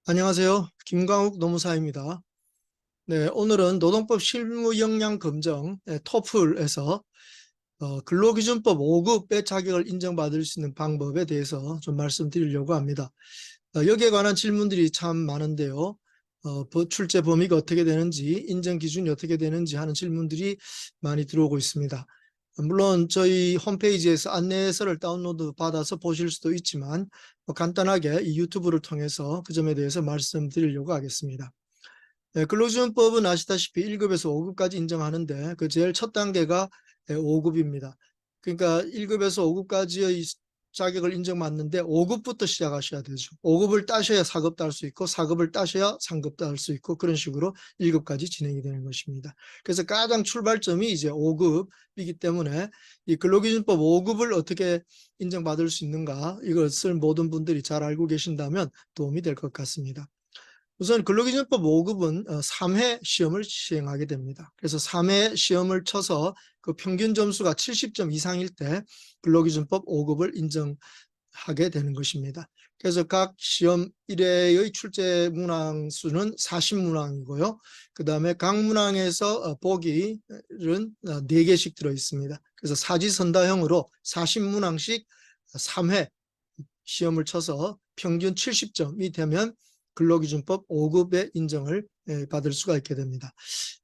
안녕하세요. 김광욱 노무사입니다. 네, 오늘은 노동법 실무 역량 검정 토플에서 근로기준법 5급의 자격을 인정받을 수 있는 방법에 대해서 좀 말씀드리려고 합니다. 여기에 관한 질문들이 참 많은데요. 출제 범위가 어떻게 되는지, 인정 기준이 어떻게 되는지 하는 질문들이 많이 들어오고 있습니다. 물론 저희 홈페이지에서 안내서를 다운로드 받아서 보실 수도 있지만 간단하게 이 유튜브를 통해서 그 점에 대해서 말씀드리려고 하겠습니다. 근로기준법은 아시다시피 1급에서 5급까지 인정하는데 그 제일 첫 단계가 5급입니다. 그러니까 1급에서 5급까지의 자격을 인정받는데 5급부터 시작하셔야 되죠. 5급을 따셔야 4급 딸 수 있고 4급을 따셔야 3급 딸 수 있고 그런 식으로 1급까지 진행이 되는 것입니다. 그래서 가장 출발점이 이제 5급이기 때문에 이 근로기준법 5급을 어떻게 인정받을 수 있는가 이것을 모든 분들이 잘 알고 계신다면 도움이 될 것 같습니다. 우선 근로기준법 5급은 3회 시험을 시행하게 됩니다. 그래서 3회 시험을 쳐서 그 평균 점수가 70점 이상일 때 근로기준법 5급을 인정하게 되는 것입니다. 그래서 각 시험 1회의 출제 문항 수는 40문항이고요. 그 다음에 각 문항에서 보기는 4개씩 들어있습니다. 그래서 사지선다형으로 40문항씩 3회 시험을 쳐서 평균 70점이 되면 근로기준법 5급의 인정을 받을 수가 있게 됩니다.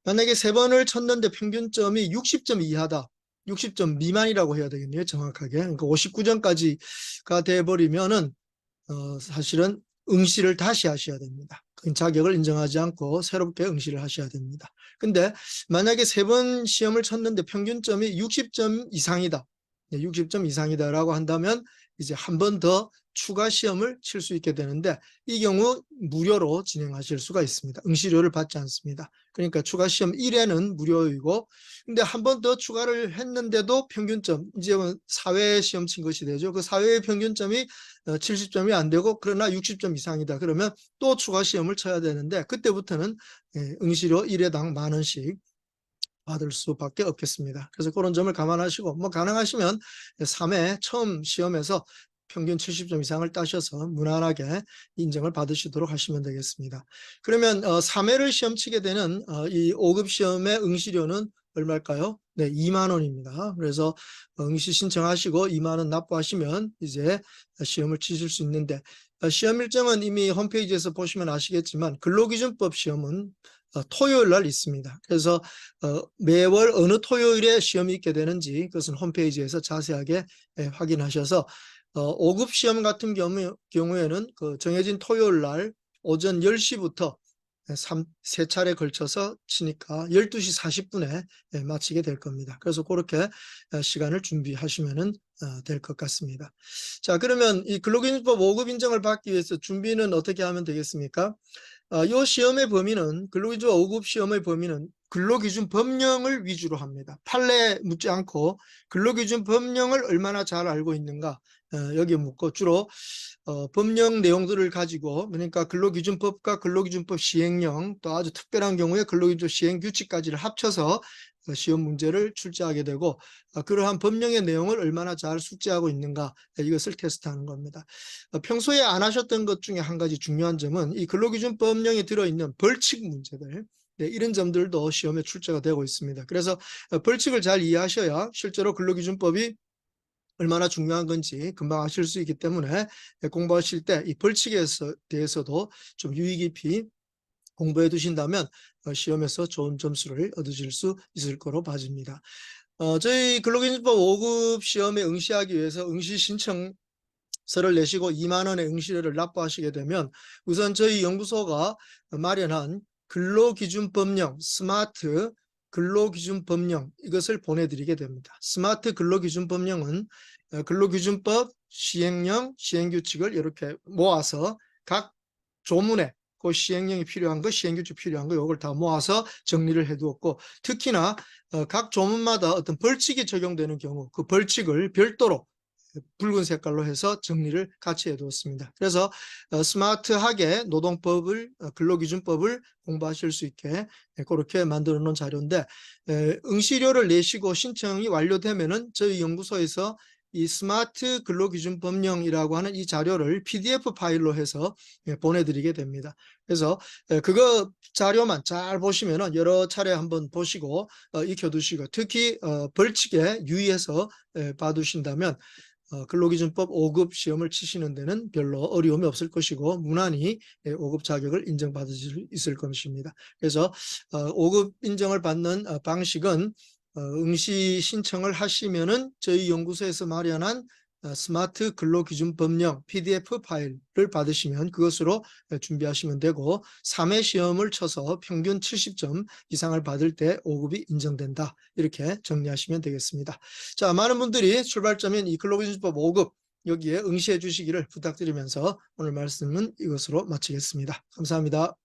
만약에 3번을 쳤는데 평균점이 60점 이하다. 60점 미만이라고 해야 되겠네요. 정확하게. 그러니까 59점까지가 돼버리면은 사실은 응시를 다시 하셔야 됩니다. 그 자격을 인정하지 않고 새롭게 응시를 하셔야 됩니다. 근데 만약에 3번 시험을 쳤는데 평균점이 60점 이상이다. 60점 이상이다라고 한다면 이제 한 번 더 추가 시험을 칠 수 있게 되는데 이 경우 무료로 진행하실 수가 있습니다. 응시료를 받지 않습니다. 그러니까 추가 시험 1회는 무료이고 근데 한 번 더 추가를 했는데도 평균점 이제 사회 시험 친 것이 되죠. 그 사회의 평균점이 70점이 안 되고 그러나 60점 이상이다. 그러면 또 추가 시험을 쳐야 되는데 그때부터는 응시료 1회당 10,000원씩 받을 수밖에 없겠습니다. 그래서 그런 점을 감안하시고 뭐 가능하시면 3회 처음 시험에서 평균 70점 이상을 따셔서 무난하게 인정을 받으시도록 하시면 되겠습니다. 그러면 3회를 시험 치게 되는 이 5급 시험의 응시료는 얼마일까요? 네, 2만 원입니다. 그래서 응시 신청하시고 2만 원 납부하시면 이제 시험을 치실 수 있는데 시험 일정은 이미 홈페이지에서 보시면 아시겠지만 근로기준법 시험은 토요일 날 있습니다. 그래서 매월 어느 토요일에 시험이 있게 되는지 그것은 홈페이지에서 자세하게 확인하셔서 5급 시험 같은 경우에는 그 정해진 토요일 날 오전 10시부터 세 차례 걸쳐서 치니까 12시 40분에 마치게 될 겁니다. 그래서 그렇게 시간을 준비하시면 될 것 같습니다. 자, 그러면 이 근로기준법 5급 인정을 받기 위해서 준비는 어떻게 하면 되겠습니까? 이 시험의 범위는 근로기준법 5급 시험의 범위는 근로기준 법령을 위주로 합니다. 판례 묻지 않고 근로기준 법령을 얼마나 잘 알고 있는가 여기에 묻고 주로 법령 내용들을 가지고 그러니까 근로기준법과 근로기준법 시행령 또 아주 특별한 경우에 근로기준법 시행규칙까지를 합쳐서 시험 문제를 출제하게 되고 그러한 법령의 내용을 얼마나 잘 숙지하고 있는가 이것을 테스트하는 겁니다. 평소에 안 하셨던 것 중에 한 가지 중요한 점은 이 근로기준법령에 들어있는 벌칙 문제들 이런 점들도 시험에 출제가 되고 있습니다. 그래서 벌칙을 잘 이해하셔야 실제로 근로기준법이 얼마나 중요한 건지 금방 아실 수 있기 때문에 공부하실 때 이 벌칙에 대해서도 좀 유의 깊이 공부해 두신다면 시험에서 좋은 점수를 얻으실 수 있을 거로 봐집니다. 저희 근로기준법 5급 시험에 응시하기 위해서 응시 신청서를 내시고 2만 원의 응시료를 납부하시게 되면 우선 저희 연구소가 마련한 근로기준법령 스마트 근로기준법령 이것을 보내드리게 됩니다. 스마트 근로기준법령은 근로기준법, 시행령, 시행규칙을 이렇게 모아서 각 조문에 그 시행령이 필요한 거, 시행규칙 필요한 거 이걸 다 모아서 정리를 해두었고 특히나 각 조문마다 어떤 벌칙이 적용되는 경우 그 벌칙을 별도로 붉은 색깔로 해서 정리를 같이 해두었습니다. 그래서 스마트하게 노동법을 근로기준법을 공부하실 수 있게 그렇게 만들어 놓은 자료인데 응시료를 내시고 신청이 완료되면은 저희 연구소에서 이 스마트 근로기준법령이라고 하는 이 자료를 PDF 파일로 해서 보내드리게 됩니다. 그래서 그거 자료만 잘 보시면은 여러 차례 한번 보시고 익혀두시고, 특히 벌칙에 유의해서 봐두신다면 근로기준법 5급 시험을 치시는 데는 별로 어려움이 없을 것이고 무난히 5급 자격을 인정받을 수 있을 것입니다. 그래서 5급 인정을 받는 방식은 응시 신청을 하시면은 저희 연구소에서 마련한 스마트 근로기준법령 PDF 파일을 받으시면 그것으로 준비하시면 되고, 3회 시험을 쳐서 평균 70점 이상을 받을 때 5급이 인정된다, 이렇게 정리하시면 되겠습니다. 자, 많은 분들이 출발점인 이 근로기준법 5급 여기에 응시해 주시기를 부탁드리면서 오늘 말씀은 이것으로 마치겠습니다. 감사합니다.